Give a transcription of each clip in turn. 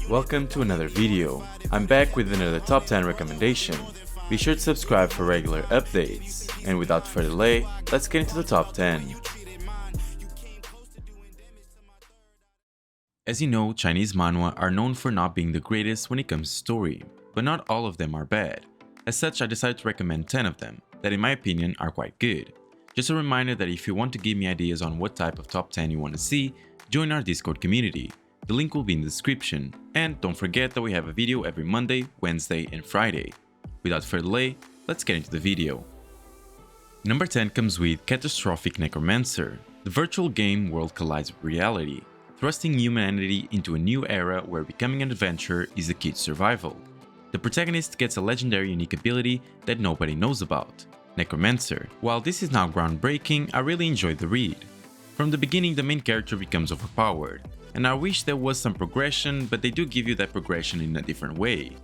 Welcome to another video. I'm back with another top 10 recommendation. Be sure to subscribe for regular updates. And without further delay, let's get into the top 10. As you know, Chinese manhwa are known for not being the greatest when it comes to story, but not all of them are bad. As such, I decided to recommend 10 of them, that in my opinion are quite good. Just a reminder that if you want to give me ideas on what type of top 10 you want to see, join our Discord community. The link will be in the description, and don't forget that we have a video every Monday, Wednesday, and Friday. Without further delay, let's get into the video. Number 10 comes with Catastrophic Necromancer. The virtual game world collides with reality, thrusting humanity into a new era where becoming an adventurer is the key to survival. The protagonist gets a legendary unique ability that nobody knows about, Necromancer. While this is not groundbreaking, I really enjoyed the read. From the beginning, the main character becomes overpowered, and I wish there was some progression, but they do give you that progression in a different way.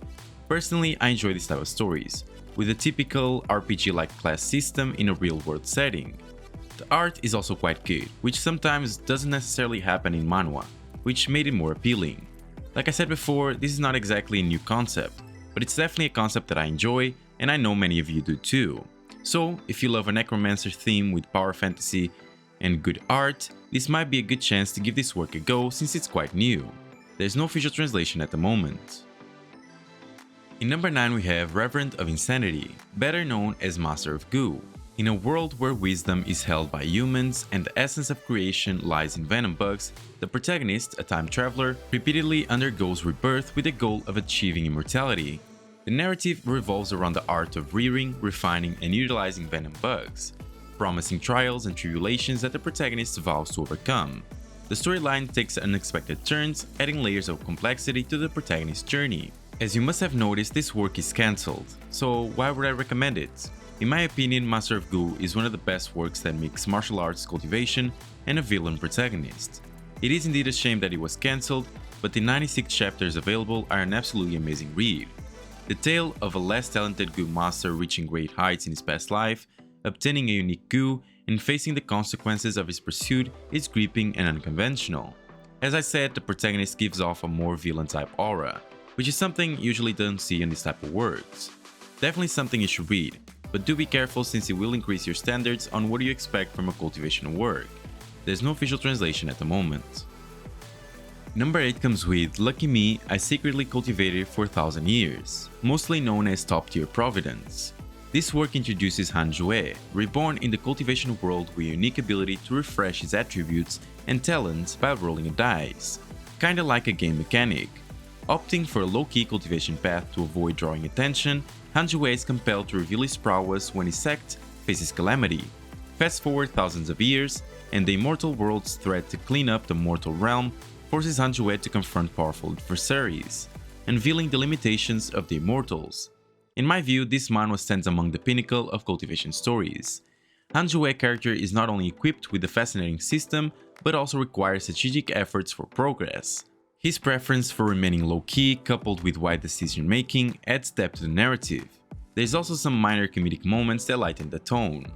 Personally, I enjoy this type of stories, with a typical RPG-like class system in a real-world setting. The art is also quite good, which sometimes doesn't necessarily happen in manhwa, which made it more appealing. Like I said before, this is not exactly a new concept, but it's definitely a concept that I enjoy, and I know many of you do too. So, if you love a necromancer theme with power fantasy and good art, this might be a good chance to give this work a go since it's quite new. There's no official translation at the moment. In number 9 we have Reverend of Insanity, better known as Master of Goo. In a world where wisdom is held by humans and the essence of creation lies in venom bugs, the protagonist, a time traveler, repeatedly undergoes rebirth with the goal of achieving immortality. The narrative revolves around the art of rearing, refining, and utilizing venom bugs, promising trials and tribulations that the protagonist vows to overcome. The storyline takes unexpected turns, adding layers of complexity to the protagonist's journey. As you must have noticed, this work is cancelled, so why would I recommend it? In my opinion, Master of Goo is one of the best works that mix martial arts cultivation and a villain protagonist. It is indeed a shame that it was cancelled, but the 96 chapters available are an absolutely amazing read. The tale of a less talented Goo master reaching great heights in his past life, obtaining a unique Goo, and facing the consequences of his pursuit is gripping and unconventional. As I said, the protagonist gives off a more villain-type aura, which is something you usually don't see in this type of works. Definitely something you should read, but do be careful since it will increase your standards on what you expect from a cultivation work. There's no official translation at the moment. Number 8 comes with Lucky Me, I Secretly Cultivated for 1,000 Years, mostly known as Top Tier Providence. This work introduces Han Jue, reborn in the cultivation world with a unique ability to refresh his attributes and talents by rolling a dice, kinda like a game mechanic. Opting for a low-key cultivation path to avoid drawing attention, Han Jue is compelled to reveal his prowess when his sect faces calamity. Fast forward thousands of years, and the immortal world's threat to clean up the mortal realm forces Han Jue to confront powerful adversaries, unveiling the limitations of the immortals. In my view, this manhwa stands among the pinnacle of cultivation stories. Han Jue's character is not only equipped with a fascinating system, but also requires strategic efforts for progress. His preference for remaining low-key, coupled with wide decision-making, adds depth to the narrative. There's also some minor comedic moments that lighten the tone.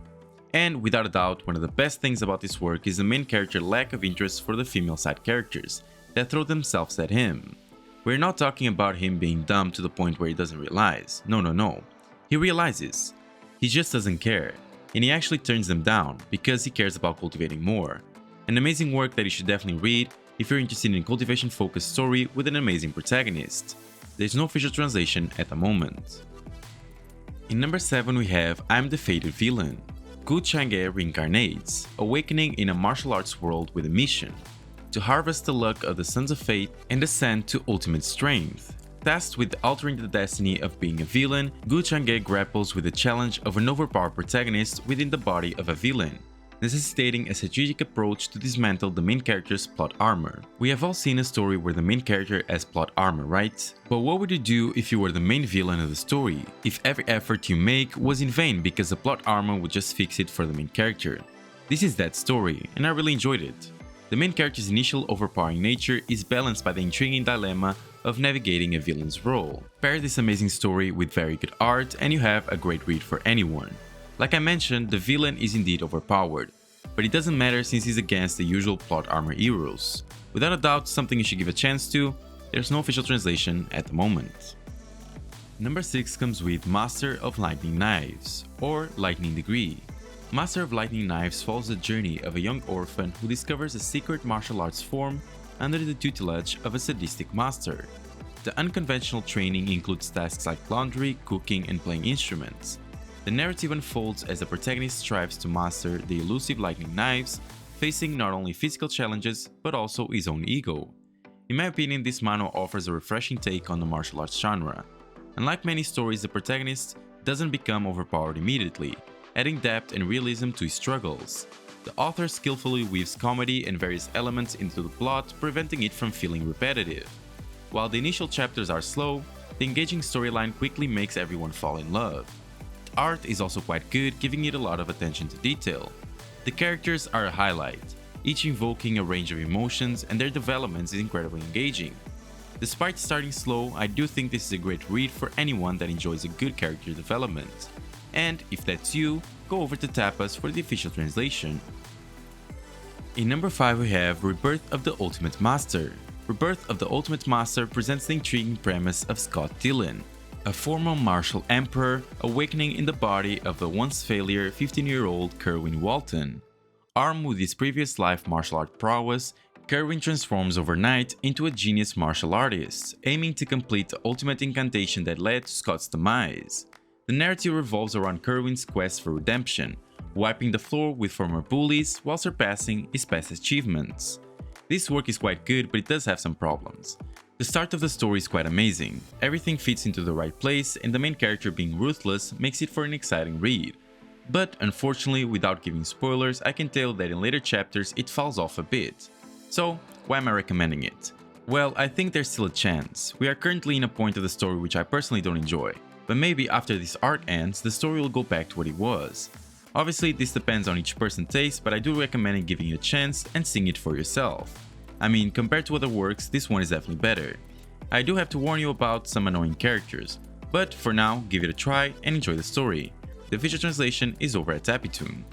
And without a doubt, one of the best things about this work is the main character's lack of interest for the female side characters that throw themselves at him. We're not talking about him being dumb to the point where he doesn't realize. No. He realizes. He just doesn't care. And he actually turns them down because he cares about cultivating more. An amazing work that you should definitely read if you're interested in a cultivation-focused story with an amazing protagonist. There's no official translation at the moment. In number 7 we have I'm the Fated Villain. Gu Chang'e reincarnates, awakening in a martial arts world with a mission to harvest the luck of the Sons of Fate and ascend to ultimate strength. Tasked with altering the destiny of being a villain, Gu Chang'e grapples with the challenge of an overpowered protagonist within the body of a villain, necessitating a strategic approach to dismantle the main character's plot armor. We have all seen a story where the main character has plot armor, right? But what would you do if you were the main villain of the story? If every effort you make was in vain because the plot armor would just fix it for the main character? This is that story, and I really enjoyed it. The main character's initial overpowering nature is balanced by the intriguing dilemma of navigating a villain's role. Pair this amazing story with very good art and you have a great read for anyone. Like I mentioned, the villain is indeed overpowered, but it doesn't matter since he's against the usual plot armor heroes. Without a doubt, something you should give a chance to. There's no official translation at the moment. Number 6 comes with Master of Lightning Knives, or Lightning Degree. Master of Lightning Knives follows the journey of a young orphan who discovers a secret martial arts form under the tutelage of a sadistic master. The unconventional training includes tasks like laundry, cooking, and playing instruments. The narrative unfolds as the protagonist strives to master the elusive lightning knives, facing not only physical challenges but also his own ego. In my opinion, this manhwa offers a refreshing take on the martial arts genre. Unlike many stories, the protagonist doesn't become overpowered immediately, adding depth and realism to his struggles. The author skillfully weaves comedy and various elements into the plot, preventing it from feeling repetitive. While the initial chapters are slow, the engaging storyline quickly makes everyone fall in love. The art is also quite good, giving it a lot of attention to detail. The characters are a highlight, each invoking a range of emotions, and their development is incredibly engaging. Despite starting slow, I do think this is a great read for anyone that enjoys a good character development. And if that's you, go over to Tapas for the official translation. In number 5 we have Rebirth of the Ultimate Master. Rebirth of the Ultimate Master presents the intriguing premise of Scott Dillon, a former martial emperor awakening in the body of the once failure 15-year-old Kerwin Walton. Armed with his previous life martial art prowess, Kerwin transforms overnight into a genius martial artist, aiming to complete the ultimate incantation that led to Scott's demise. The narrative revolves around Kerwin's quest for redemption, wiping the floor with former bullies while surpassing his past achievements. This work is quite good, but it does have some problems. The start of the story is quite amazing, everything fits into the right place, and the main character being ruthless makes it for an exciting read. But unfortunately, without giving spoilers, I can tell that in later chapters it falls off a bit. So, why am I recommending it? Well, I think there's still a chance. We are currently in a point of the story which I personally don't enjoy, but maybe after this arc ends, the story will go back to what it was. Obviously, this depends on each person's taste, but I do recommend giving it a chance and seeing it for yourself. I mean, compared to other works, this one is definitely better. I do have to warn you about some annoying characters, but for now, give it a try and enjoy the story. The official translation is over at Tapitoon.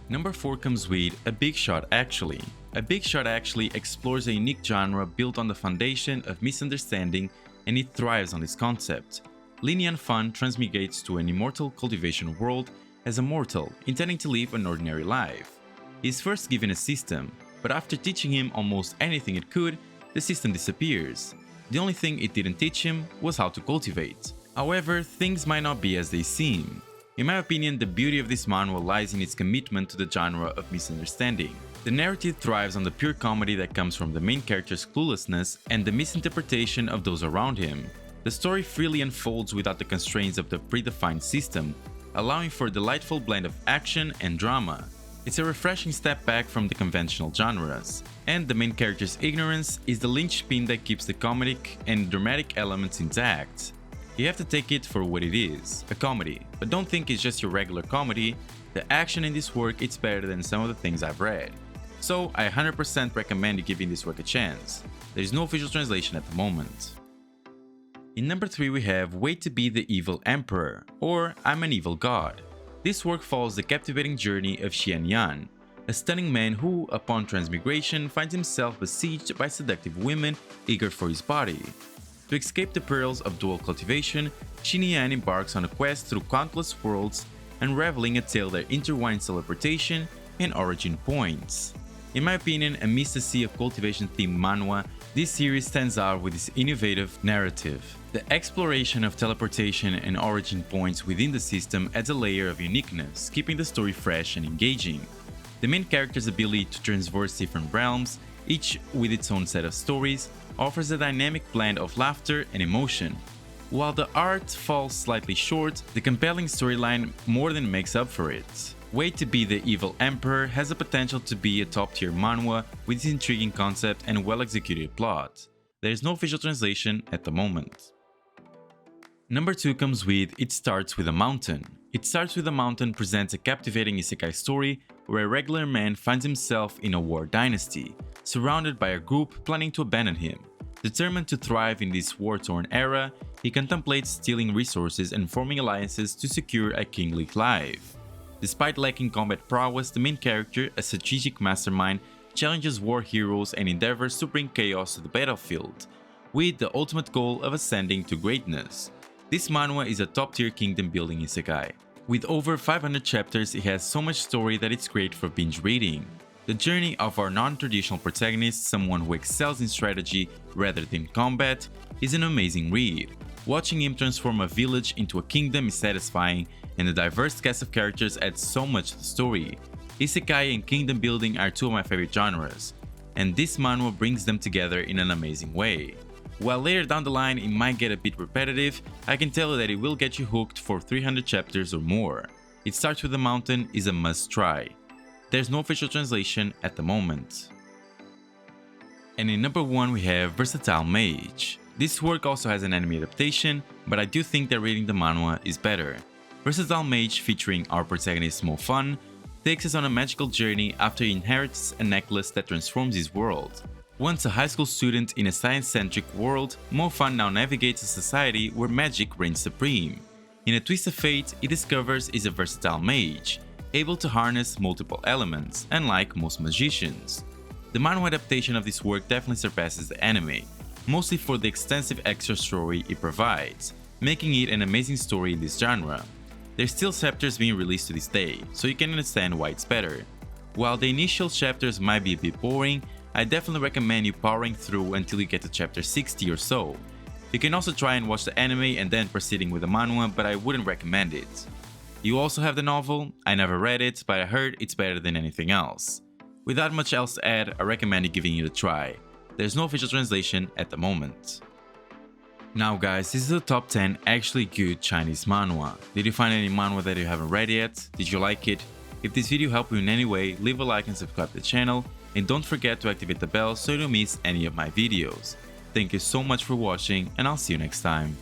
Number 4 comes with A Big Shot Actually. A Big Shot Actually explores a unique genre built on the foundation of misunderstanding, and it thrives on this concept. Linian Fun transmigrates to an immortal cultivation world as a mortal intending to live an ordinary life. He is first given a system, but after teaching him almost anything it could, the system disappears. The only thing it didn't teach him was how to cultivate. However, things might not be as they seem. In my opinion, the beauty of this manhwa lies in its commitment to the genre of misunderstanding. The narrative thrives on the pure comedy that comes from the main character's cluelessness and the misinterpretation of those around him. The story freely unfolds without the constraints of the predefined system, allowing for a delightful blend of action and drama. It's a refreshing step back from the conventional genres, and the main character's ignorance is the linchpin that keeps the comedic and dramatic elements intact. You have to take it for what it is, a comedy, but don't think it's just your regular comedy. The action in this work is better than some of the things I've read. So I 100% recommend you giving this work a chance. There is no official translation at the moment. In number 3 we have Wait to be the Evil Emperor, or I'm an Evil God. This work follows the captivating journey of Xian Yan, a stunning man who, upon transmigration, finds himself besieged by seductive women eager for his body. To escape the perils of dual cultivation, Xian Yan embarks on a quest through countless worlds, unraveling a tale that intertwines teleportation and origin points. In my opinion, amidst a sea of cultivation-themed manhwa, this series stands out with its innovative narrative. The exploration of teleportation and origin points within the system adds a layer of uniqueness, keeping the story fresh and engaging. The main character's ability to traverse different realms, each with its own set of stories, offers a dynamic blend of laughter and emotion. While the art falls slightly short, the compelling storyline more than makes up for it. Wait to be the Evil Emperor has the potential to be a top-tier manhwa with its intriguing concept and well-executed plot. There is no official translation at the moment. Number 2 comes with It Starts With a Mountain. It Starts With a Mountain presents a captivating isekai story where a regular man finds himself in a war dynasty, surrounded by a group planning to abandon him. Determined to thrive in this war-torn era, he contemplates stealing resources and forming alliances to secure a kingly life. Despite lacking combat prowess, the main character, a strategic mastermind, challenges war heroes and endeavors to bring chaos to the battlefield, with the ultimate goal of ascending to greatness. This manhwa is a top-tier kingdom-building isekai. With over 500 chapters, it has so much story that it's great for binge reading. The journey of our non-traditional protagonist, someone who excels in strategy rather than combat, is an amazing read. Watching him transform a village into a kingdom is satisfying, and the diverse cast of characters adds so much to the story. Isekai and kingdom building are two of my favorite genres, and this manhwa brings them together in an amazing way. While later down the line it might get a bit repetitive, I can tell you that it will get you hooked for 300 chapters or more. It Starts with a Mountain is a must try. There's no official translation at the moment. And in number 1 we have Versatile Mage. This work also has an anime adaptation, but I do think that reading the manhwa is better. Versatile Mage, featuring our protagonist Mo Fun, takes us on a magical journey after he inherits a necklace that transforms his world. Once a high school student in a science-centric world, Mo Fun now navigates a society where magic reigns supreme. In a twist of fate, he discovers he's a versatile mage, able to harness multiple elements, unlike most magicians. The manhwa adaptation of this work definitely surpasses the anime, mostly for the extensive extra story it provides, making it an amazing story in this genre. There's still chapters being released to this day, so you can understand why it's better. While the initial chapters might be a bit boring, I definitely recommend you powering through until you get to chapter 60 or so. You can also try and watch the anime and then proceeding with the manhwa, but I wouldn't recommend it. You also have the novel. I never read it, but I heard it's better than anything else. Without much else to add, I recommend you giving it a try. There's no official translation at the moment. Now guys, this is the top 10 actually good Chinese manhwa. Did you find any manhwa that you haven't read yet? Did you like it? If this video helped you in any way, leave a like and subscribe to the channel. And don't forget to activate the bell so you don't miss any of my videos. Thank you so much for watching, and I'll see you next time.